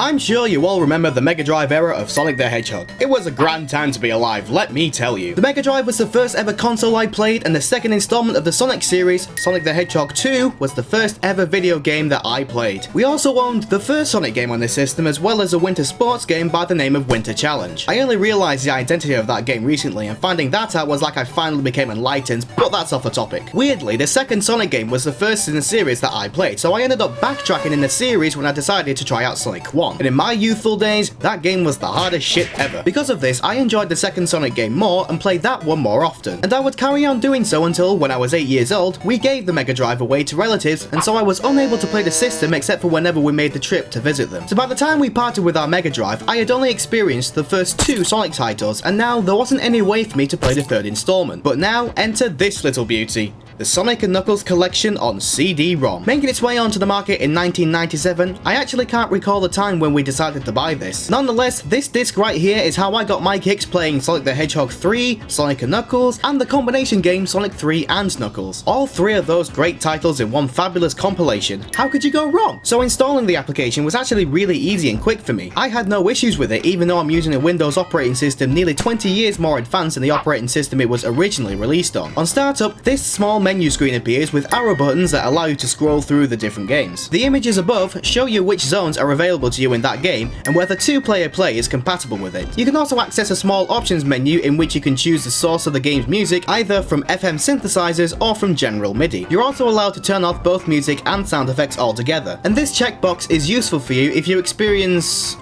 I'm sure you all remember the Mega Drive era of Sonic the Hedgehog. It was a grand time to be alive, let me tell you. The Mega Drive was the first ever console I played, and the second installment of the Sonic series, Sonic the Hedgehog 2, was the first ever video game that I played. We also owned the first Sonic game on this system, as well as a winter sports game by the name of Winter Challenge. I only realised the identity of that game recently, and finding that out was like I finally became enlightened, but that's off the topic. Weirdly, the second Sonic game was the first in the series that I played, so I ended up backtracking in the series when I decided to try out Sonic 1. And in my youthful days, that game was the hardest shit ever. Because of this, I enjoyed the second Sonic game more and played that one more often. And I would carry on doing so until, when I was 8 years old, we gave the Mega Drive away to relatives, and so I was unable to play the system except for whenever we made the trip to visit them. So by the time we parted with our Mega Drive, I had only experienced the first 2 Sonic titles, and now there wasn't any way for me to play the third installment. But now, enter this little beauty. The Sonic & Knuckles collection on CD-ROM. Making its way onto the market in 1997, I actually can't recall the time when we decided to buy this. Nonetheless, this disc right here is how I got my kicks playing Sonic the Hedgehog 3, Sonic & Knuckles, and the combination game Sonic 3 and Knuckles. All 3 of those great titles in one fabulous compilation. How could you go wrong? So installing the application was actually really easy and quick for me. I had no issues with it, even though I'm using a Windows operating system nearly 20 years more advanced than the operating system it was originally released on. On startup, this small menu screen appears with arrow buttons that allow you to scroll through the different games. The images above show you which zones are available to you in that game and whether 2-player play is compatible with it. You can also access a small options menu in which you can choose the source of the game's music either from FM synthesizers or from general MIDI. You're also allowed to turn off both music and sound effects altogether. And this checkbox is useful for you if you experience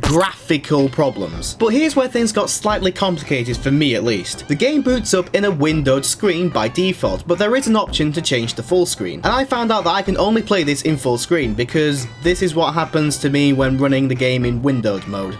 graphical problems. But here's where things got slightly complicated for me at least. The game boots up in a windowed screen by default, but there is an option to change to full screen. And I found out that I can only play this in full screen because this is what happens to me when running the game in windowed mode.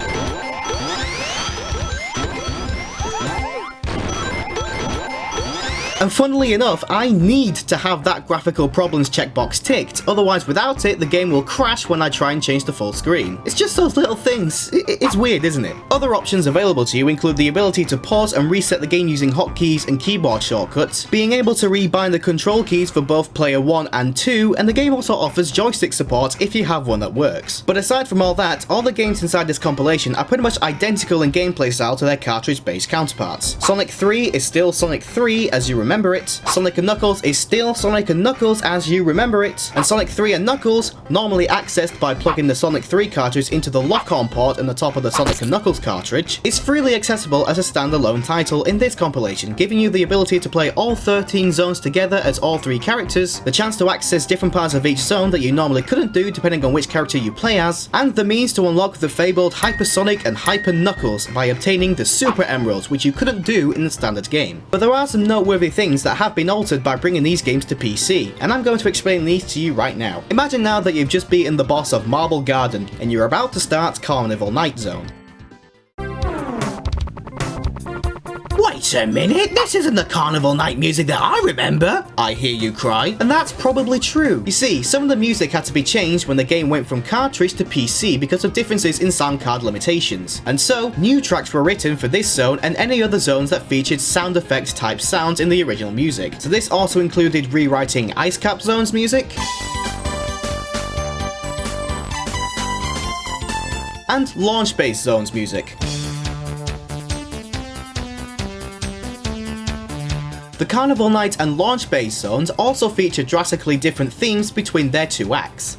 And funnily enough, I need to have that graphical problems checkbox ticked, otherwise without it, the game will crash when I try and change to full screen. It's just those little things. It's weird, isn't it? Other options available to you include the ability to pause and reset the game using hotkeys and keyboard shortcuts, being able to rebind the control keys for both player 1 and 2, and the game also offers joystick support if you have one that works. But aside from all that, all the games inside this compilation are pretty much identical in gameplay style to their cartridge-based counterparts. Sonic 3 is still Sonic 3 as you remember it, Sonic & Knuckles is still Sonic & Knuckles as you remember it, and Sonic 3 and Knuckles, normally accessed by plugging the Sonic 3 cartridge into the lock-on port in the top of the Sonic & Knuckles cartridge, is freely accessible as a standalone title in this compilation, giving you the ability to play all 13 zones together as all 3 characters, the chance to access different parts of each zone that you normally couldn't do depending on which character you play as, and the means to unlock the fabled Hypersonic and Hyper Knuckles by obtaining the Super Emeralds, which you couldn't do in the standard game. But there are some noteworthy things that have been altered by bringing these games to PC, and I'm going to explain these to you right now. Imagine now that you've just beaten the boss of Marble Garden, and you're about to start Carnival Night Zone. Wait a minute, this isn't the Carnival Night music that I remember! I hear you cry. And that's probably true. You see, some of the music had to be changed when the game went from cartridge to PC because of differences in sound card limitations. And so, new tracks were written for this zone and any other zones that featured sound effects type sounds in the original music. So this also included rewriting Ice Cap Zone's music, and Launch Base Zone's music. The Carnival Night and Launch Base zones also feature drastically different themes between their 2 acts.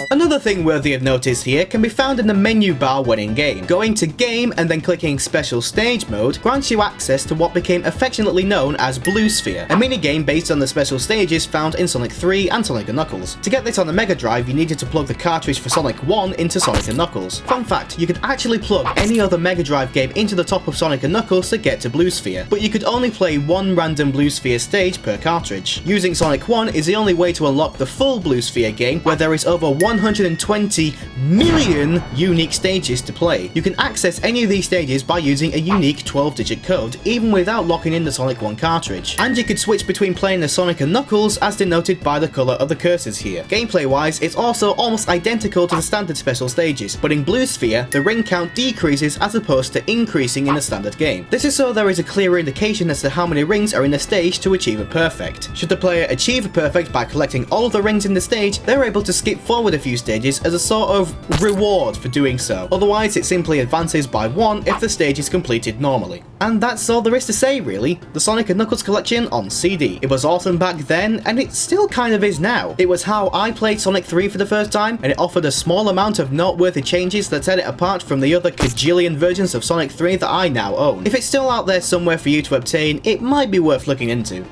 Another thing worthy of notice here can be found in the menu bar when in-game. Going to Game and then clicking Special Stage Mode grants you access to what became affectionately known as Blue Sphere, a mini-game based on the special stages found in Sonic 3 and Sonic & Knuckles. To get this on the Mega Drive, you needed to plug the cartridge for Sonic 1 into Sonic & Knuckles. Fun fact, you could actually plug any other Mega Drive game into the top of Sonic & Knuckles to get to Blue Sphere, but you could only play one random Blue Sphere stage per cartridge. Using Sonic 1 is the only way to unlock the full Blue Sphere game, where there is over 100 220 million unique stages to play. You can access any of these stages by using a unique 12-digit code, even without locking in the Sonic 1 cartridge. And you could switch between playing the Sonic and Knuckles as denoted by the colour of the cursors here. Gameplay wise, it's also almost identical to the standard special stages, but in Blue Sphere, the ring count decreases as opposed to increasing in the standard game. This is so there is a clearer indication as to how many rings are in the stage to achieve a perfect. Should the player achieve a perfect by collecting all of the rings in the stage, they're able to skip forward a few stages as a sort of reward for doing so. Otherwise, it simply advances by one if the stage is completed normally. And that's all there is to say really. The Sonic and Knuckles collection on CD. It was awesome back then, and it still kind of is now. It was how I played Sonic 3 for the first time, and it offered a small amount of noteworthy changes that set it apart from the other cajillion versions of Sonic 3 that I now own. If it's still out there somewhere for you to obtain, it might be worth looking into.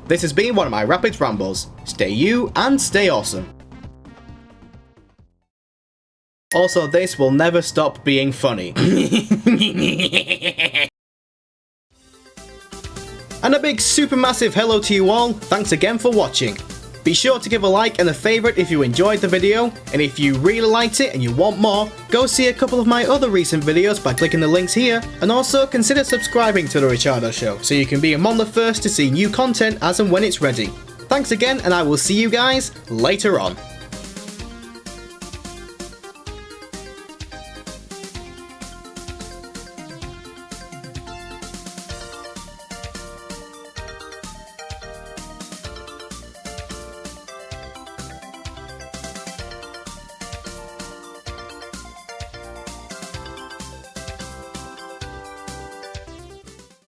This has been one of my rapid rambles. Stay you and stay awesome. Also, this will never stop being funny. And a big supermassive hello to you all, thanks again for watching. Be sure to give a like and a favourite if you enjoyed the video, and if you really liked it and you want more, go see a couple of my other recent videos by clicking the links here, and also consider subscribing to The Richaado Show so you can be among the first to see new content as and when it's ready. Thanks again, and I will see you guys later on.